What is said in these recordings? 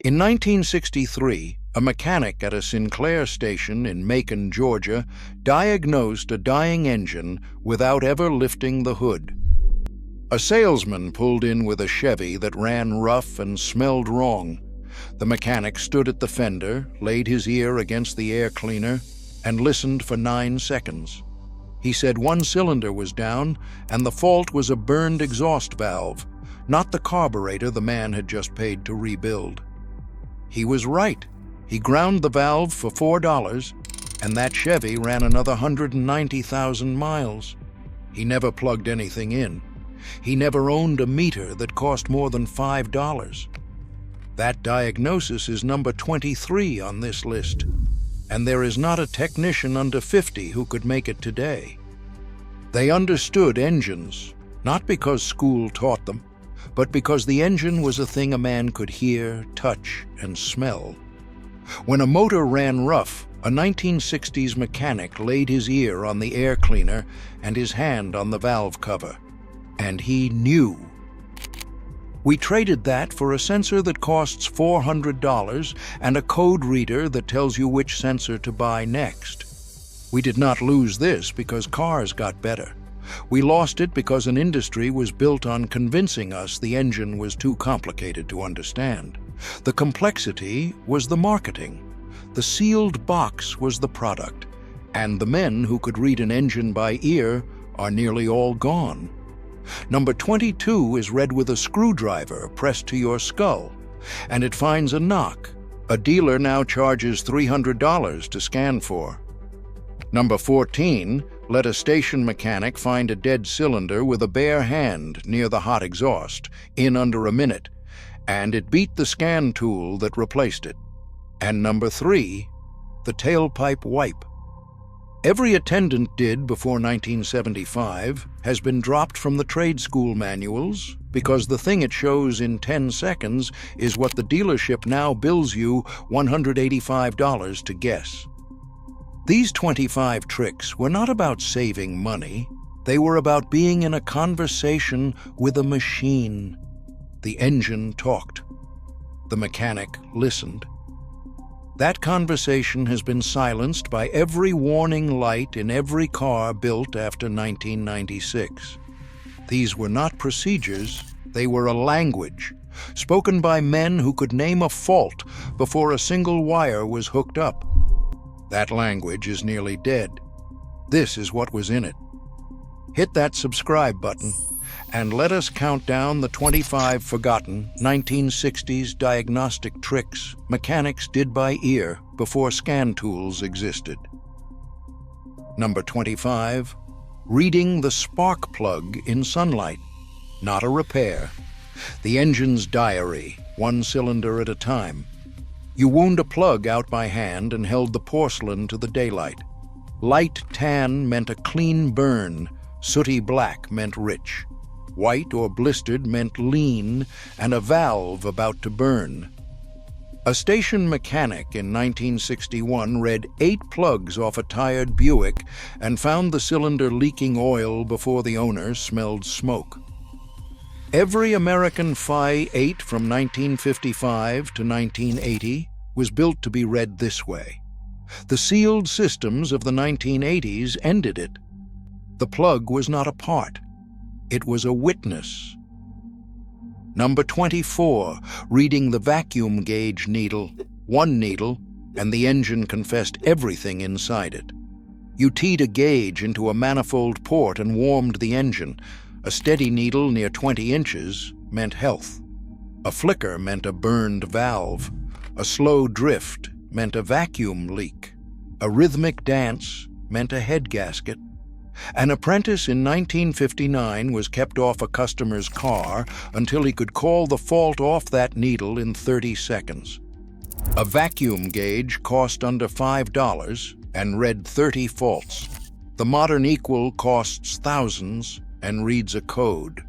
In 1963, a mechanic at a Sinclair station in Macon, Georgia, diagnosed a dying engine without ever lifting the hood. A salesman pulled in with a Chevy that ran rough and smelled wrong. The mechanic stood at the fender, laid his ear against the air cleaner, and listened for 9 seconds. He said one cylinder was down, and the fault was a burned exhaust valve, not the carburetor the man had just paid to rebuild. He was right. He ground the valve for $4, and that Chevy ran another 190,000 miles. He never plugged anything in. He never owned a meter that cost more than $5. That diagnosis is number 23 on this list, and there is not a technician under 50 who could make it today. They understood engines, not because school taught them, but because the engine was a thing a man could hear, touch, and smell. When a motor ran rough, a 1960s mechanic laid his ear on the air cleaner and his hand on the valve cover, and he knew. We traded that for a sensor that costs $400 and a code reader that tells you which sensor to buy next. We did not lose this because cars got better. We lost it because an industry was built on convincing us the engine was too complicated to understand. The complexity was the marketing. The sealed box was the product. And the men who could read an engine by ear are nearly all gone. Number 22 is read with a screwdriver pressed to your skull, and it finds a knock. A dealer now charges $300 to scan for. Number 14, let a station mechanic find a dead cylinder with a bare hand near the hot exhaust, in under a minute, and it beat the scan tool that replaced it. And number 3, the tailpipe wipe. Every attendant did before 1975 has been dropped from the trade school manuals because the thing it shows in 10 seconds is what the dealership now bills you $185 to guess. These 25 tricks were not about saving money. They were about being in a conversation with a machine. The engine talked. The mechanic listened. That conversation has been silenced by every warning light in every car built after 1996. These were not procedures, they were a language, spoken by men who could name a fault before a single wire was hooked up. That language is nearly dead. This is what was in it. Hit that subscribe button and let us count down the 25 forgotten 1960s diagnostic tricks mechanics did by ear before scan tools existed. Number 25, reading the spark plug in sunlight. Not a repair. The engine's diary, one cylinder at a time. You wound a plug out by hand and held the porcelain to the daylight. Light tan meant a clean burn, sooty black meant rich. White or blistered meant lean, and a valve about to burn. A station mechanic in 1961 read 8 plugs off a tired Buick and found the cylinder leaking oil before the owner smelled smoke. Every American Phi 8 from 1955 to 1980 was built to be read this way. The sealed systems of the 1980s ended it. The plug was not a part. It was a witness. Number 24, reading the vacuum gauge needle. One needle, and the engine confessed everything inside it. You teed a gauge into a manifold port and warmed the engine. A steady needle near 20 inches meant health. A flicker meant a burned valve. A slow drift meant a vacuum leak. A rhythmic dance meant a head gasket. An apprentice in 1959 was kept off a customer's car until he could call the fault off that needle in 30 seconds. A vacuum gauge cost under $5 and read 30 faults. The modern equal costs thousands and reads a code.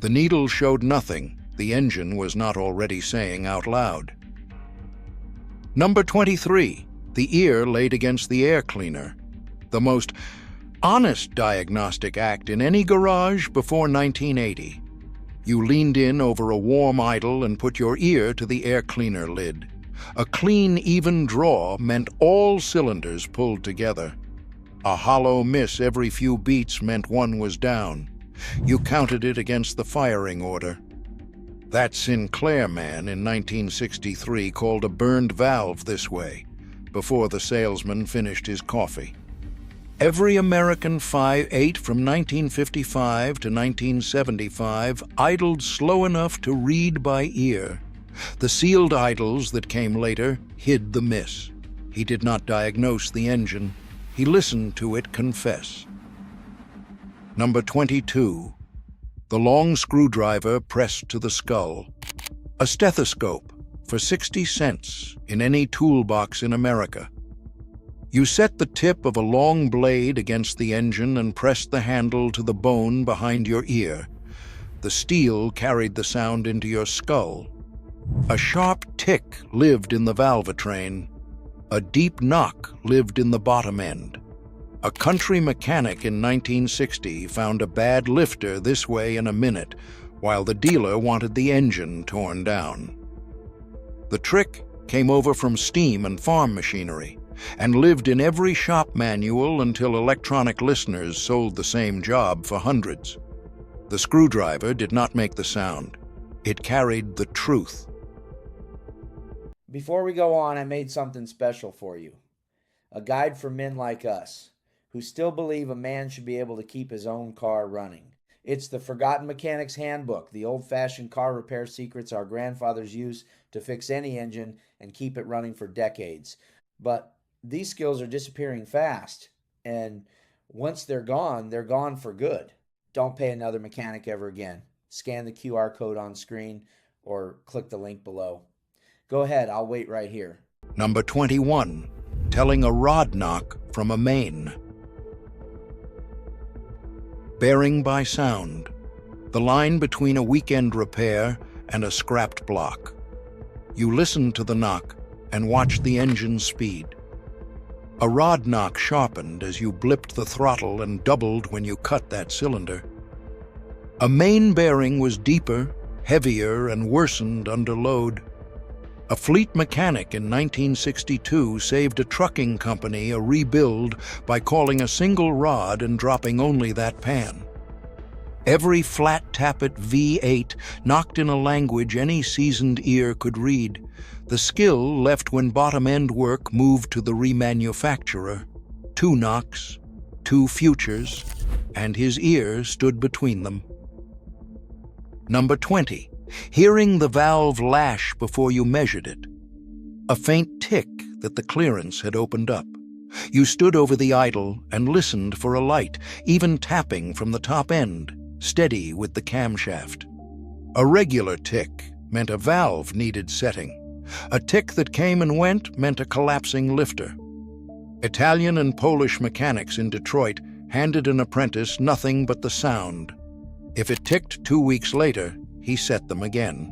The needle showed nothing the engine was not already saying out loud. Number 23, the ear laid against the air cleaner. The most honest diagnostic act in any garage before 1980. You leaned in over a warm idle and put your ear to the air cleaner lid. A clean, even draw meant all cylinders pulled together. A hollow miss every few beats meant one was down. You counted it against the firing order. That Sinclair man in 1963 called a burned valve this way, before the salesman finished his coffee. Every American 5.8 from 1955 to 1975 idled slow enough to read by ear. The sealed idles that came later hid the miss. He did not diagnose the engine. He listened to it confess. Number 22. The long screwdriver pressed to the skull. A stethoscope for 60 cents in any toolbox in America. You set the tip of a long blade against the engine and pressed the handle to the bone behind your ear. The steel carried the sound into your skull. A sharp tick lived in the valvetrain. A deep knock lived in the bottom end. A country mechanic in 1960 found a bad lifter this way in a minute, while the dealer wanted the engine torn down. The trick came over from steam and farm machinery, and lived in every shop manual until electronic listeners sold the same job for hundreds. The screwdriver did not make the sound. It carried the truth. Before we go on, I made something special for you. A guide for men like us, who still believe a man should be able to keep his own car running. It's the Forgotten Mechanic's Handbook, the old-fashioned car repair secrets our grandfathers used to fix any engine and keep it running for decades. But these skills are disappearing fast, and once they're gone for good. Don't pay another mechanic ever again. Scan the QR code on screen or click the link below. Go ahead, I'll wait right here. Number 21. Telling a rod knock from a main. Bearing by sound. The line between a weekend repair and a scrapped block. You listened to the knock and watched the engine speed. A rod knock sharpened as you blipped the throttle and doubled when you cut that cylinder. A main bearing was deeper, heavier, and worsened under load. A fleet mechanic in 1962 saved a trucking company a rebuild by calling a single rod and dropping only that pan. Every flat tappet V8 knocked in a language any seasoned ear could read. The skill left when bottom-end work moved to the remanufacturer. 2 knocks, 2 futures, and his ear stood between them. Number 20. Hearing the valve lash before you measured it. A faint tick that the clearance had opened up. You stood over the idle and listened for a light, even tapping from the top end, steady with the camshaft. A regular tick meant a valve needed setting. A tick that came and went meant a collapsing lifter. Italian and Polish mechanics in Detroit handed an apprentice nothing but the sound. If it ticked 2 weeks later, he set them again.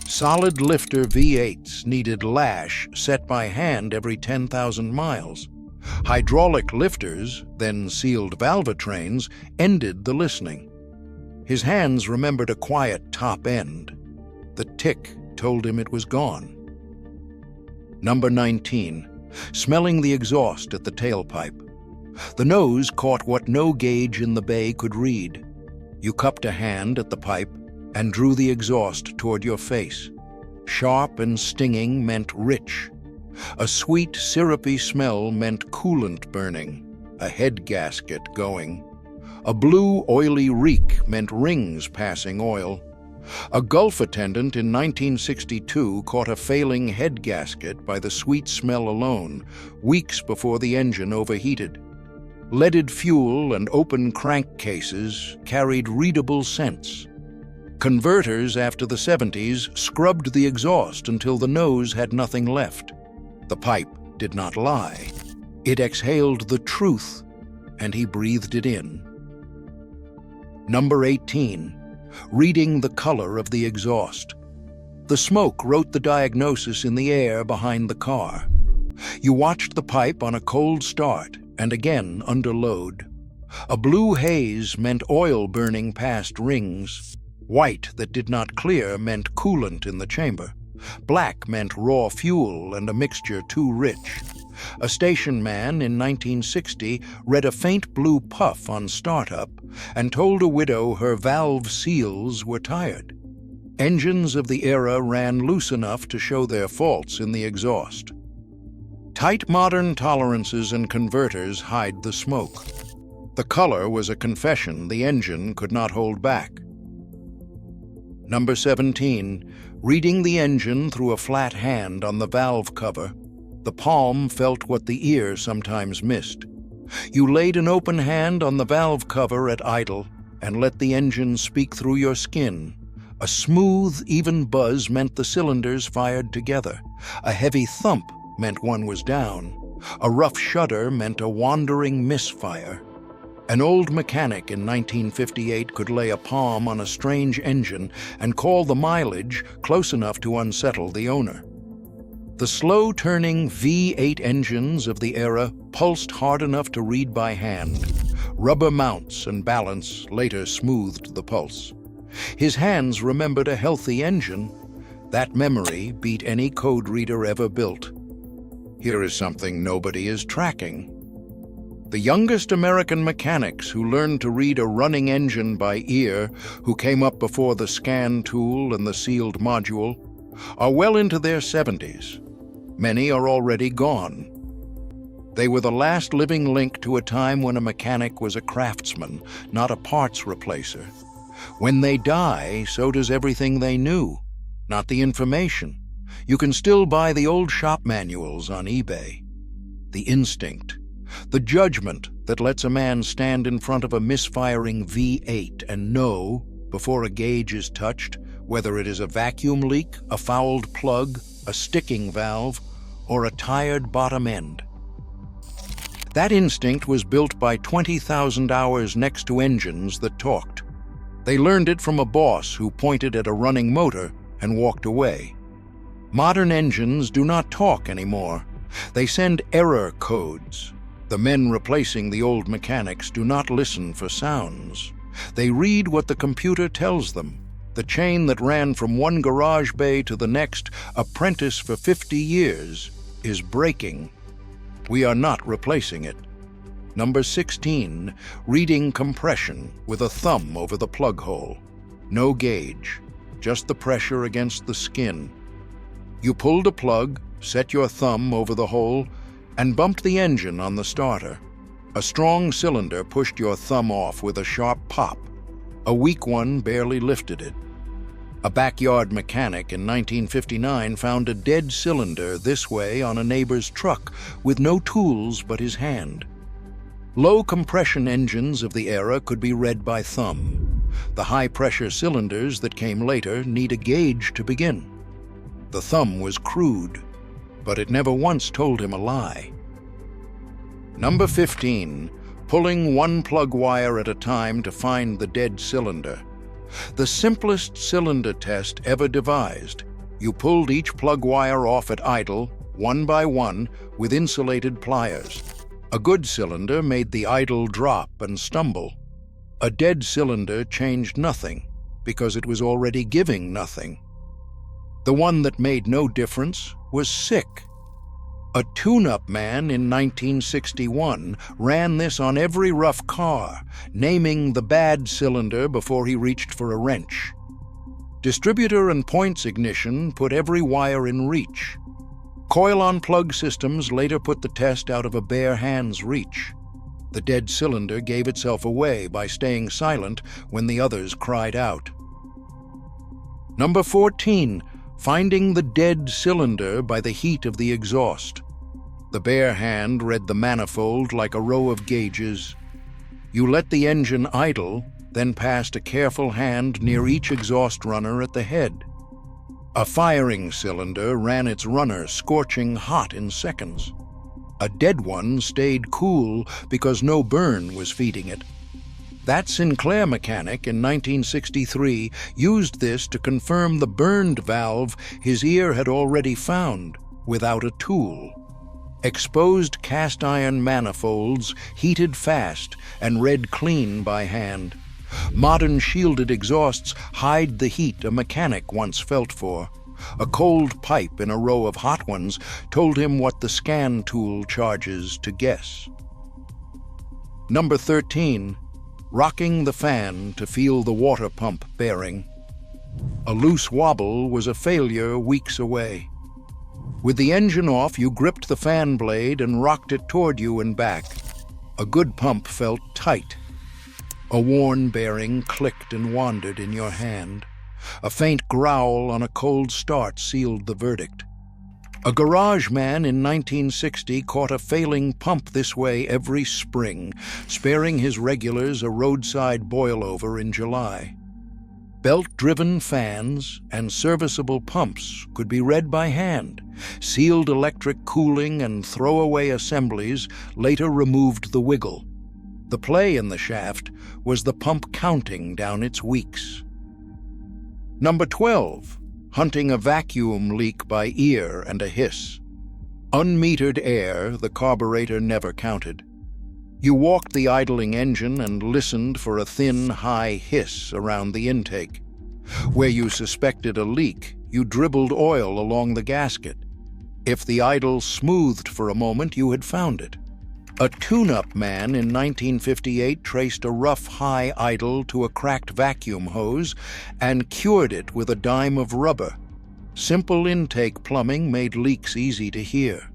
Solid lifter V8s needed lash set by hand every 10,000 miles. Hydraulic lifters, then sealed valvetrains, ended the listening. His hands remembered a quiet top end. The tick told him it was gone. Number 19. Smelling the exhaust at the tailpipe. The nose caught what no gauge in the bay could read. You cupped a hand at the pipe and drew the exhaust toward your face. Sharp and stinging meant rich. A sweet, syrupy smell meant coolant burning, a head gasket going. A blue, oily reek meant rings passing oil. A Gulf attendant in 1962 caught a failing head gasket by the sweet smell alone, weeks before the engine overheated. Leaded fuel and open crankcases carried readable scents. Converters after the 70s scrubbed the exhaust until the nose had nothing left. The pipe did not lie. It exhaled the truth, and he breathed it in. Number 18. Reading the color of the exhaust. The smoke wrote the diagnosis in the air behind the car. You watched the pipe on a cold start and again under load. A blue haze meant oil burning past rings. White that did not clear meant coolant in the chamber. Black meant raw fuel and a mixture too rich. A station man in 1960 read a faint blue puff on startup and told a widow her valve seals were tired. Engines of the era ran loose enough to show their faults in the exhaust. Tight modern tolerances and converters hide the smoke. The color was a confession the engine could not hold back. Number 17, reading the engine through a flat hand on the valve cover. The palm felt what the ear sometimes missed. You laid an open hand on the valve cover at idle and let the engine speak through your skin. A smooth, even buzz meant the cylinders fired together. A heavy thump meant one was down. A rough shudder meant a wandering misfire. An old mechanic in 1958 could lay a palm on a strange engine and call the mileage close enough to unsettle the owner. The slow-turning V8 engines of the era pulsed hard enough to read by hand. Rubber mounts and balance later smoothed the pulse. His hands remembered a healthy engine. That memory beat any code reader ever built. Here is something nobody is tracking. The youngest American mechanics who learned to read a running engine by ear, who came up before the scan tool and the sealed module, are well into their 70s. Many are already gone. They were the last living link to a time when a mechanic was a craftsman, not a parts replacer. When they die, so does everything they knew, not the information. You can still buy the old shop manuals on eBay. The instinct, the judgment that lets a man stand in front of a misfiring V8 and know, before a gauge is touched, whether it is a vacuum leak, a fouled plug, a sticking valve, or a tired bottom end. That instinct was built by 20,000 hours next to engines that talked. They learned it from a boss who pointed at a running motor and walked away. Modern engines do not talk anymore. They send error codes. The men replacing the old mechanics do not listen for sounds. They read what the computer tells them. The chain that ran from one garage bay to the next, apprentice for 50 years, is breaking. We are not replacing it. Number 16, reading compression with a thumb over the plug hole. No gauge, just the pressure against the skin. You pulled a plug, set your thumb over the hole, and bumped the engine on the starter. A strong cylinder pushed your thumb off with a sharp pop. A weak one barely lifted it. A backyard mechanic in 1959 found a dead cylinder this way on a neighbor's truck with no tools but his hand. Low compression engines of the era could be read by thumb. The high-pressure cylinders that came later need a gauge to begin. The thumb was crude, but it never once told him a lie. Number 15, pulling one plug wire at a time to find the dead cylinder. The simplest cylinder test ever devised. You pulled each plug wire off at idle, one by one, with insulated pliers. A good cylinder made the idle drop and stumble. A dead cylinder changed nothing, because it was already giving nothing. The one that made no difference was sick. A tune-up man in 1961 ran this on every rough car, naming the bad cylinder before he reached for a wrench. Distributor and points ignition put every wire in reach. Coil-on plug systems later put the test out of a bare hand's reach. The dead cylinder gave itself away by staying silent when the others cried out. Number 14, finding the dead cylinder by the heat of the exhaust. The bare hand read the manifold like a row of gauges. You let the engine idle, then passed a careful hand near each exhaust runner at the head. A firing cylinder ran its runner scorching hot in seconds. A dead one stayed cool because no burn was feeding it. That Sinclair mechanic in 1963 used this to confirm the burned valve his ear had already found, without a tool. Exposed cast iron manifolds heated fast and read clean by hand. Modern shielded exhausts hide the heat a mechanic once felt for. A cold pipe in a row of hot ones told him what the scan tool charges to guess. Number 13. Rocking the fan to feel the water pump bearing. A loose wobble was a failure weeks away. With the engine off, you gripped the fan blade and rocked it toward you and back. A good pump felt tight. A worn bearing clicked and wandered in your hand. A faint growl on a cold start sealed the verdict. A garage man in 1960 caught a failing pump this way every spring, sparing his regulars a roadside boil-over in July. Belt-driven fans and serviceable pumps could be read by hand. Sealed electric cooling and throwaway assemblies later removed the wiggle. The play in the shaft was the pump counting down its weeks. Number 12. Hunting a vacuum leak by ear and a hiss. Unmetered air the carburetor never counted. You walked the idling engine and listened for a thin, high hiss around the intake. Where you suspected a leak, you dribbled oil along the gasket. If the idle smoothed for a moment, you had found it. A tune-up man in 1958 traced a rough high idle to a cracked vacuum hose and cured it with a dime of rubber. Simple intake plumbing made leaks easy to hear.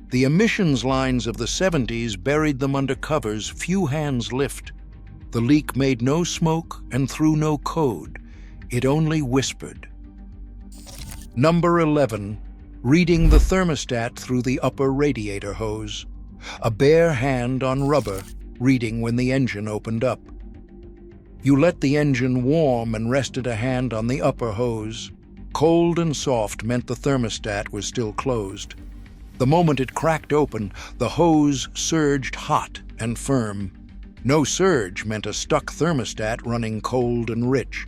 The emissions lines of the 70s buried them under covers few hands lift. The leak made no smoke and threw no code. It only whispered. Number 11. Reading the thermostat through the upper radiator hose. A bare hand on rubber, reading when the engine opened up. You let the engine warm and rested a hand on the upper hose. Cold and soft meant the thermostat was still closed. The moment it cracked open, the hose surged hot and firm. No surge meant a stuck thermostat running cold and rich.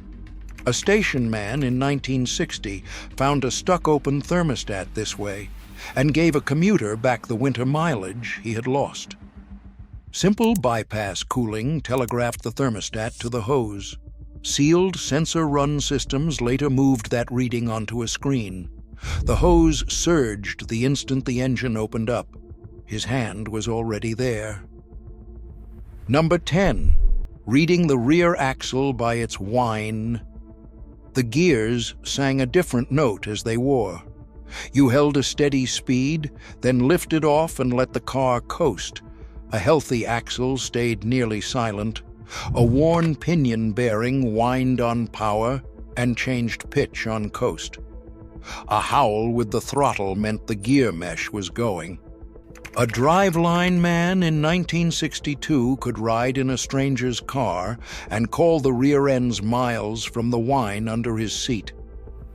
A station man in 1960 found a stuck-open thermostat this way and gave a commuter back the winter mileage he had lost. Simple bypass cooling telegraphed the thermostat to the hose. Sealed sensor-run systems later moved that reading onto a screen. The hose surged the instant the engine opened up. His hand was already there. Number 10. Reading the rear axle by its whine. The gears sang a different note as they wore. You held a steady speed, then lifted off and let the car coast. A healthy axle stayed nearly silent. A worn pinion bearing whined on power and changed pitch on coast. A howl with the throttle meant the gear mesh was going. A driveline man in 1962 could ride in a stranger's car and call the rear ends miles from the whine under his seat.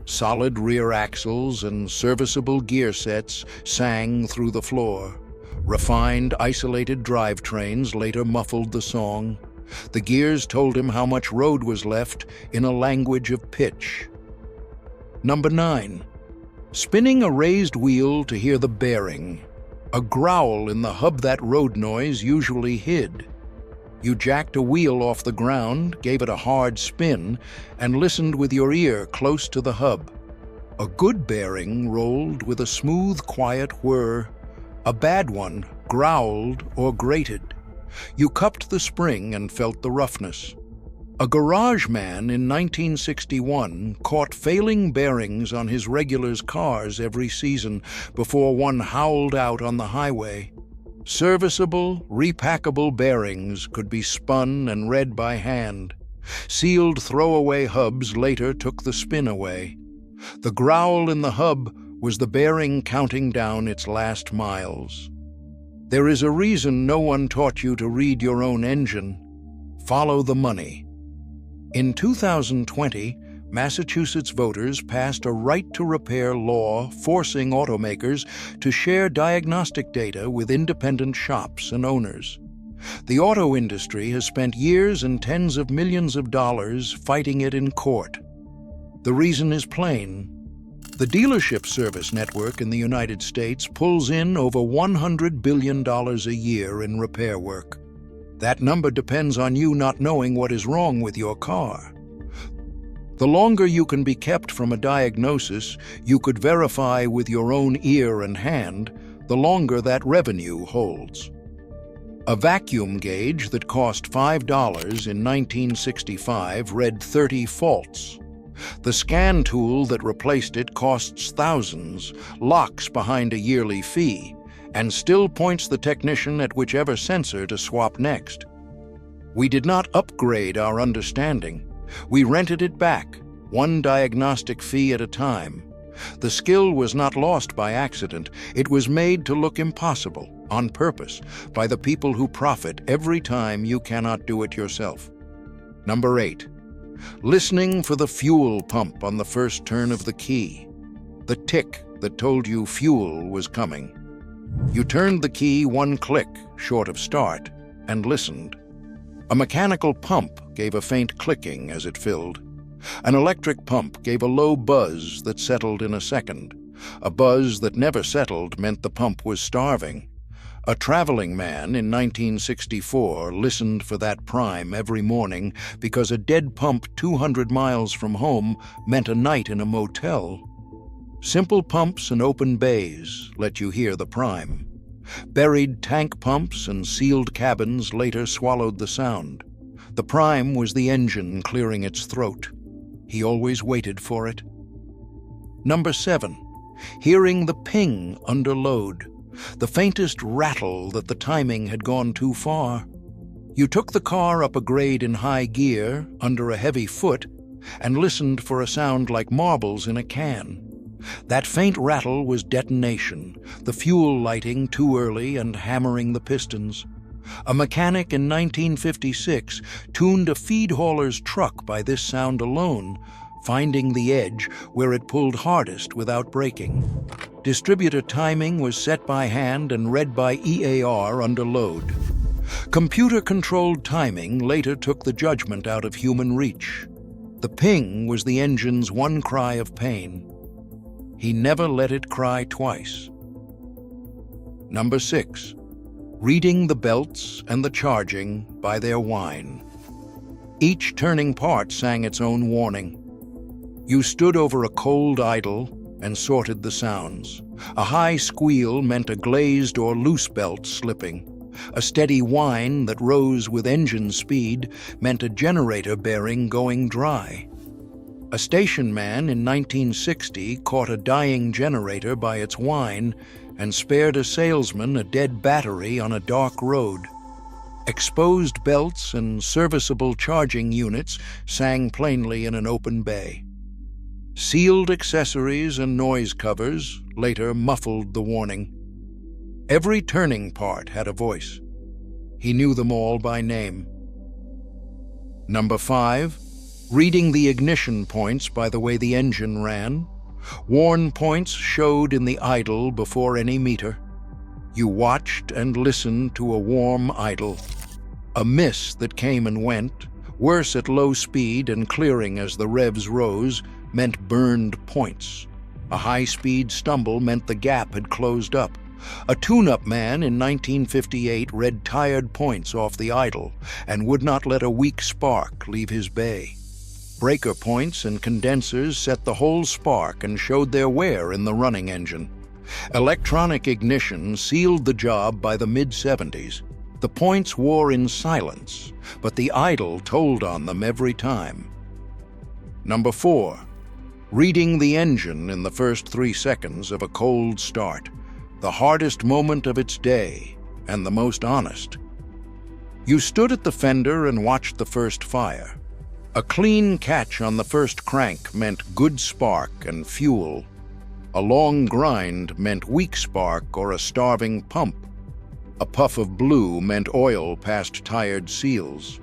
Solid rear axles and serviceable gear sets sang through the floor. Refined, isolated drivetrains later muffled the song. The gears told him how much road was left in a language of pitch. Number 9. Spinning a raised wheel to hear the bearing. A growl in the hub that road noise usually hid. You jacked a wheel off the ground, gave it a hard spin, and listened with your ear close to the hub. A good bearing rolled with a smooth, quiet whir. A bad one growled or grated. You cupped the spring and felt the roughness. A garage man in 1961 caught failing bearings on his regulars' cars every season before one howled out on the highway. Serviceable, repackable bearings could be spun and read by hand. Sealed throwaway hubs later took the spin away. The growl in the hub was the bearing counting down its last miles. There is a reason no one taught you to read your own engine. Follow the money. In 2020, Massachusetts voters passed a right-to-repair law forcing automakers to share diagnostic data with independent shops and owners. The auto industry has spent years and tens of millions of dollars fighting it in court. The reason is plain. The dealership service network in the United States pulls in over $100 billion a year in repair work. That number depends on you not knowing what is wrong with your car. The longer you can be kept from a diagnosis you could verify with your own ear and hand, the longer that revenue holds. A vacuum gauge that cost $5 in 1965 read 30 faults. The scan tool that replaced it costs thousands, locks behind a yearly fee, and still points the technician at whichever sensor to swap next. We did not upgrade our understanding. We rented it back, one diagnostic fee at a time. The skill was not lost by accident. It was made to look impossible, on purpose, by the people who profit every time you cannot do it yourself. Number 8. Listening for the fuel pump on the first turn of the key. The tick that told you fuel was coming. You turned the key one click short of start and listened. A mechanical pump gave a faint clicking as it filled. An electric pump gave a low buzz that settled in a second. A buzz that never settled meant the pump was starving. A traveling man in 1964 listened for that prime every morning because a dead pump 200 miles from home meant a night in a motel. Simple pumps and open bays let you hear the prime. Buried tank pumps and sealed cabins later swallowed the sound. The prime was the engine clearing its throat. He always waited for it. Number 7. Hearing the ping under load, the faintest rattle that the timing had gone too far. You took the car up a grade in high gear, under a heavy foot, and listened for a sound like marbles in a can. That faint rattle was detonation, the fuel lighting too early and hammering the pistons. A mechanic in 1956 tuned a feed hauler's truck by this sound alone, finding the edge where it pulled hardest without braking. Distributor timing was set by hand and read by EAR under load. Computer-controlled timing later took the judgment out of human reach. The ping was the engine's one cry of pain. He never let it cry twice. Number 6. Reading the belts and the charging by their whine. Each turning part sang its own warning. You stood over a cold idle and sorted the sounds. A high squeal meant a glazed or loose belt slipping. A steady whine that rose with engine speed meant a generator bearing going dry. A station man in 1960 caught a dying generator by its whine and spared a salesman a dead battery on a dark road. Exposed belts and serviceable charging units sang plainly in an open bay. Sealed accessories and noise covers later muffled the warning. Every turning part had a voice. He knew them all by name. Number 5. Reading the ignition points by the way the engine ran. Worn points showed in the idle before any meter. You watched and listened to a warm idle. A miss that came and went, worse at low speed and clearing as the revs rose, meant burned points. A high-speed stumble meant the gap had closed up. A tune-up man in 1958 read tired points off the idle and would not let a weak spark leave his bay. Breaker points and condensers set the whole spark and showed their wear in the running engine. Electronic ignition sealed the job by the mid-70s. The points wore in silence, but the idle told on them every time. Number 4. Reading the engine in the first 3 seconds of a cold start, the hardest moment of its day and the most honest. You stood at the fender and watched the first fire. A clean catch on the first crank meant good spark and fuel. A long grind meant weak spark or a starving pump. A puff of blue meant oil past tired seals.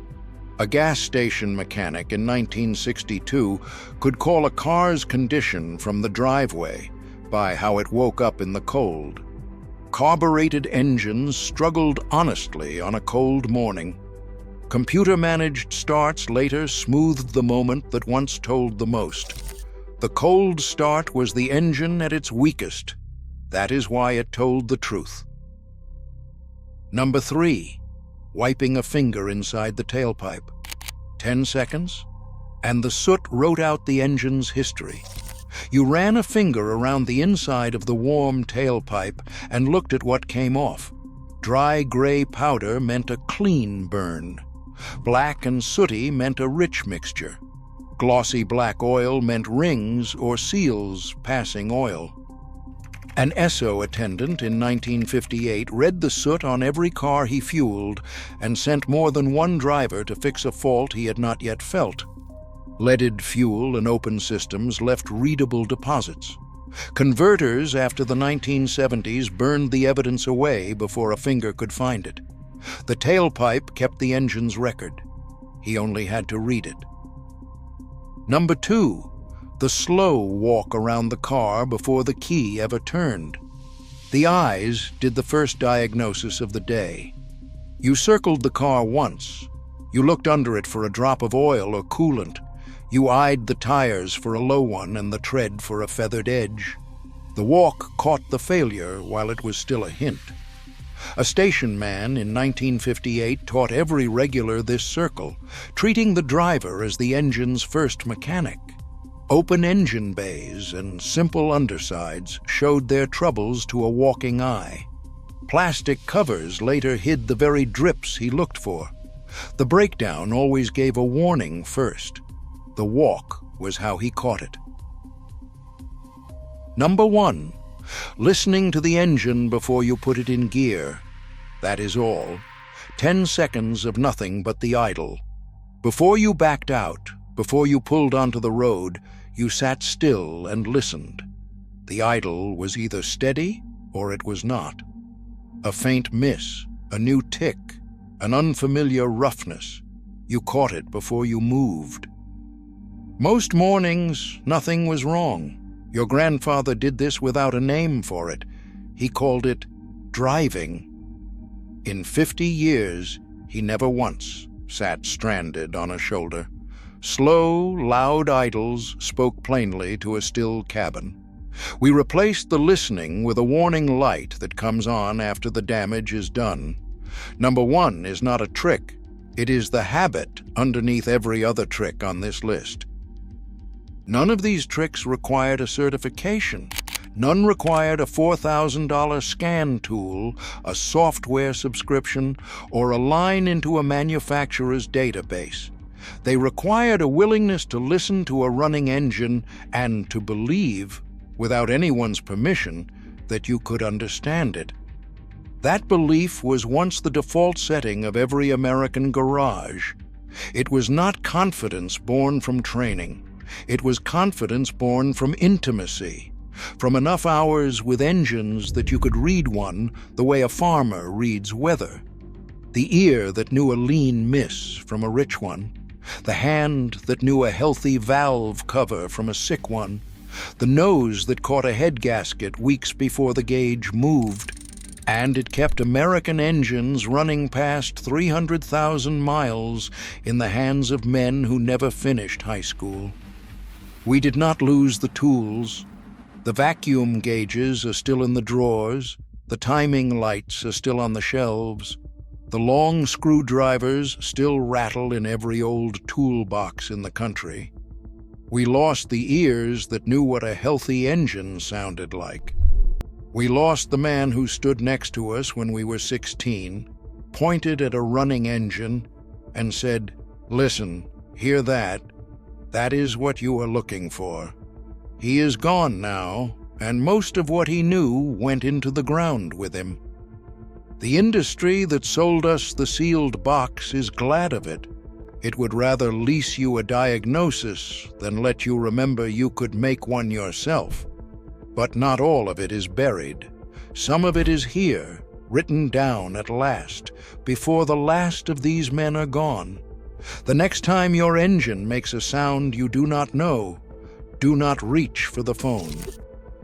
A gas station mechanic in 1962 could call a car's condition from the driveway by how it woke up in the cold. Carbureted engines struggled honestly on a cold morning. Computer-managed starts later smoothed the moment that once told the most. The cold start was the engine at its weakest. That is why it told the truth. Number 3. wiping a finger inside the tailpipe. 10 seconds, and the soot wrote out the engine's history. You ran a finger around the inside of the warm tailpipe and looked at what came off. Dry gray powder meant a clean burn. Black and sooty meant a rich mixture. Glossy black oil meant rings or seals passing oil. An Esso attendant in 1958 read the soot on every car he fueled and sent more than one driver to fix a fault he had not yet felt. Leaded fuel and open systems left readable deposits. Converters after the 1970s burned the evidence away before a finger could find it. The tailpipe kept the engine's record. He only had to read it. Number 2. The slow walk around the car before the key ever turned. The eyes did the first diagnosis of the day. You circled the car once. You looked under it for a drop of oil or coolant. You eyed the tires for a low one and the tread for a feathered edge. The walk caught the failure while it was still a hint. A station man in 1958 taught every regular this circle, treating the driver as the engine's first mechanic. Open engine bays and simple undersides showed their troubles to a walking eye. Plastic covers later hid the very drips he looked for. The breakdown always gave a warning first. The walk was how he caught it. Number 1. Listening to the engine before you put it in gear. That is all. 10 seconds of nothing but the idle. Before you backed out, before you pulled onto the road, you sat still and listened. The idle was either steady or it was not. A faint miss, a new tick, an unfamiliar roughness. You caught it before you moved. Most mornings, nothing was wrong. Your grandfather did this without a name for it. He called it driving. In 50 years, he never once sat stranded on a shoulder. Slow, loud idles spoke plainly to a still cabin. We replaced the listening with a warning light that comes on after the damage is done. Number 1 is not a trick. It is the habit underneath every other trick on this list. None of these tricks required a certification. None required a $4,000 scan tool, a software subscription, or a line into a manufacturer's database. They required a willingness to listen to a running engine and to believe, without anyone's permission, that you could understand it. That belief was once the default setting of every American garage. It was not confidence born from training. It was confidence born from intimacy, from enough hours with engines that you could read one the way a farmer reads weather. The ear that knew a lean miss from a rich one, the hand that knew a healthy valve cover from a sick one, the nose that caught a head gasket weeks before the gauge moved, and it kept American engines running past 300,000 miles in the hands of men who never finished high school. We did not lose the tools. The vacuum gauges are still in the drawers. The timing lights are still on the shelves. The long screwdrivers still rattle in every old toolbox in the country. We lost the ears that knew what a healthy engine sounded like. We lost the man who stood next to us when we were 16, pointed at a running engine, and said, "Listen, hear that? That is what you are looking for." He is gone now, and most of what he knew went into the ground with him. The industry that sold us the sealed box is glad of it. It would rather lease you a diagnosis than let you remember you could make one yourself. But not all of it is buried. Some of it is here, written down at last, before the last of these men are gone. The next time your engine makes a sound you do not know, do not reach for the phone.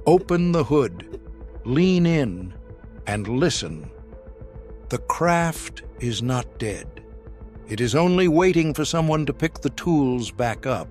Open the hood, lean in, and listen. The craft is not dead. It is only waiting for someone to pick the tools back up.